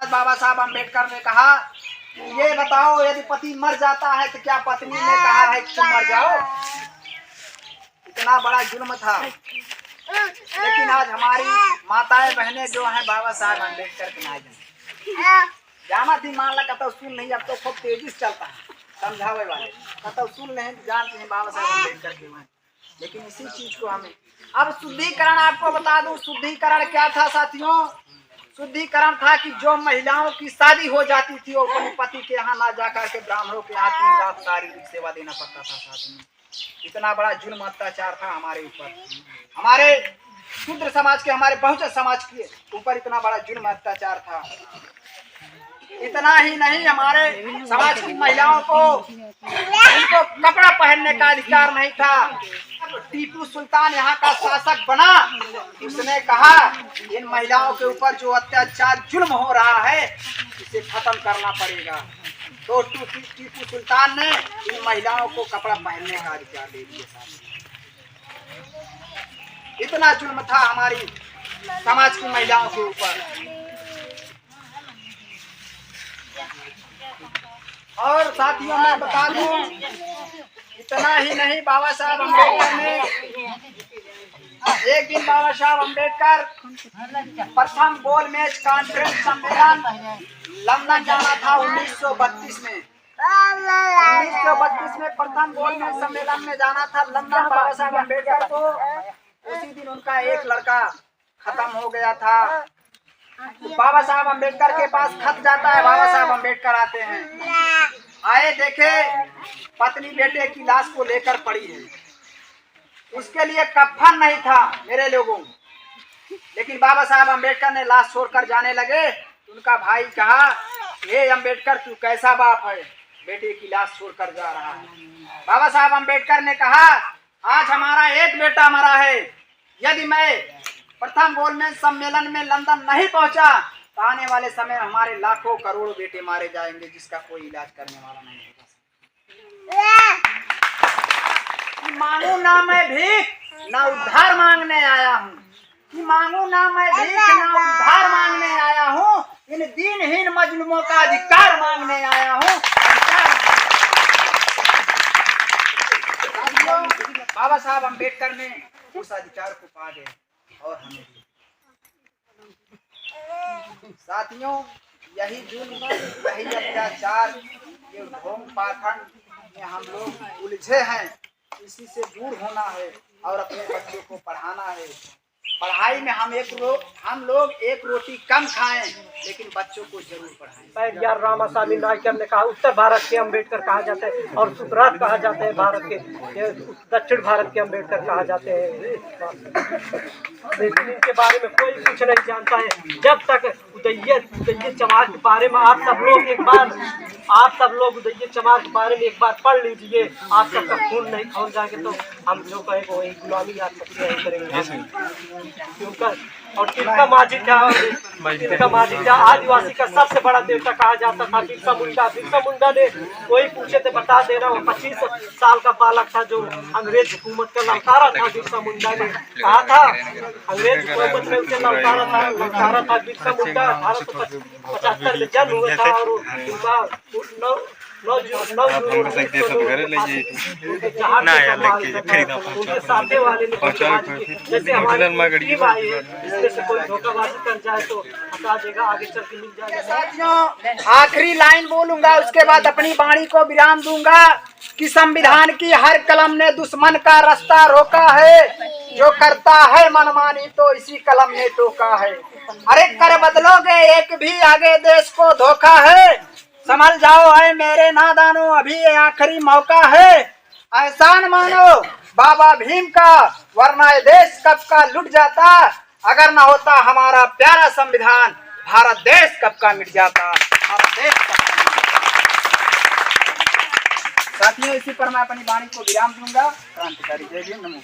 बाबा साहब अम्बेडकर ने कहा, ये बताओ यदि पति मर जाता है तो क्या पत्नी ने कहा है कि तुम मर जाओ? इतना बड़ा जुल्म था। लेकिन आज हमारी माताएं बहनें जो हैं बाबा साहब अम्बेडकर के नाम जाना थी मान लगा तो सुन नहीं, अब तो खूब तेजी से चलता है समझावे वाले तो सुन नहीं जानते हैं बाबा साहब अम्बेडकर के बारे। लेकिन इसी चीज को हमें अब शुद्धिकरण आपको बता दूं, शुद्धिकरण क्या था साथियों? शुद्धिकरण था कि जो महिलाओं की शादी हो जाती थी वो अपने पति के यहाँ ना जाकर के ब्राह्मणों के यहाँ 3 लाख शारीरिक सेवा देना पड़ता था। साथियों इतना बड़ा जुल्म अत्याचार था हमारे ऊपर, हमारे शूद्र समाज के, हमारे बहुजन समाज के ऊपर इतना बड़ा जुल्म अत्याचार था। इतना ही नहीं, हमारे समाज की महिलाओं को उनको कपड़ा पहनने का अधिकार नहीं था। टीपू सुल्तान यहाँ का शासक बना, उसने कहा इन महिलाओं के ऊपर जो अत्याचार जुल्म हो रहा है इसे खत्म करना पड़ेगा। तो टीपू सुल्तान ने इन महिलाओं को कपड़ा पहनने का अधिकार दे दिया। इतना जुल्म था हमारी समाज की महिलाओं के ऊपर। और साथियों मैं बता दूं, इतना ही नहीं, बाबा साहब अम्बेडकर ने एक दिन बाबा साहब अम्बेडकर प्रथम गोल मेज कॉन्फ्रेंस सम्मेलन लंदन जाना था 1932 में। 1932 में प्रथम गोल मेज सम्मेलन में जाना था लंदन बाबा साहब अम्बेडकर को। उसी दिन उनका एक लड़का खत्म हो गया था। बाबा साहब अम्बेडकर के पास खत जाता है, बाबा साहब अम्बेडकर आते हैं, आए देखे पत्नी बेटे की लाश को लेकर पड़ी है। उसके लिए कफन नहीं था मेरे लोगों, लेकिन बाबा साहब अम्बेडकर ने लाश छोड़कर जाने लगे। उनका भाई कहा, हे अम्बेडकर तू कैसा बाप है, बेटे की लाश छोड़कर जा रहा है। बाबा साहब अम्बेडकर ने कहा, आज हमारा एक बेटा मरा है, यदि मैं प्रथम गोलमेज सम्मेलन में लंदन नहीं पहुंचा तो आने वाले समय हमारे लाखों करोड़ों बेटे मारे जाएंगे जिसका कोई इलाज करने वाला नहीं होगा। मांगू ना मैं भीख ना उद्धार मांगने आया हूँ, कि मांगू ना मैं भीख ना उद्धार मांगने आया हूँ, इन दीनहीन मजलूमों का अधिकार मांगने आया हूँ। बाबा साहब अम्बेडकर ने उस अधिकार को पा गए और हमें साथियों यही जुल्म, यही अत्याचार, ये ढोंग पाखंड में हम लोग उलझे हैं। इसी से दूर होना है और अपने बच्चों को पढ़ाना है। पढ़ाई में हम लोग एक रोटी कम खाएं लेकिन बच्चों को जरूर पढ़ाएं। यार रामास्वामी नायकर ने कहा उत्तर भारत के अम्बेडकर कहा जाते हैं और उत्तरार्ध कहा जाते हैं भारत के, दक्षिण भारत के अम्बेडकर कहा जाते हैं। लेकिन इनके बारे में कोई कुछ नहीं जानता है। जब तक उदय चमार के बारे में आप सब लोग उदय चमार के बारे में एक बार पढ़ लीजिए, आप सबका खून नहीं खोल जाएंगे तो हम लोग वही गुलामी आप सबसे नहीं करेंगे। और तिलका माझी था आदिवासी का सबसे बड़ा देवता कहा जाता था। बिरसा मुंडा ने कोई पूछे थे बता देना, वो 25 साल का बालक था जो अंग्रेज हुकूमत का ललकारा था। बिरसा मुंडा ने कहा था, अंग्रेज हुकूमत में उसे ललकारा था। बिरसा मुंडा 1875 में जन्म हुआ था और उनका उनके साथे वाले ने जैसे हमारे इसमें से कोई धोखाबाजी कर जाए तो हटा देगा, आगे चल के मिल जाएगा। साथियों आखिरी लाइन बोलूंगा, उसके बाद अपनी वाणी को विराम दूंगा कि संविधान की हर कलम ने दुश्मन का रास्ता रोका है, जो करता है मनमानी तो इसी कलम ने टोका है। अरे कर बदलोगे एक भी आगे देश को धोखा है, संभल जाओ है मेरे नादानो अभी ये आखिरी मौका है। एहसान मानो बाबा भीम का वरना ये देश कब का लुट जाता, अगर ना होता हमारा प्यारा संविधान भारत देश कब का मिट जाता। भारत देश साथियों इसी पर मैं अपनी वाणी को विराम दूंगा। क्रांतिकारी जय भीम, नमो।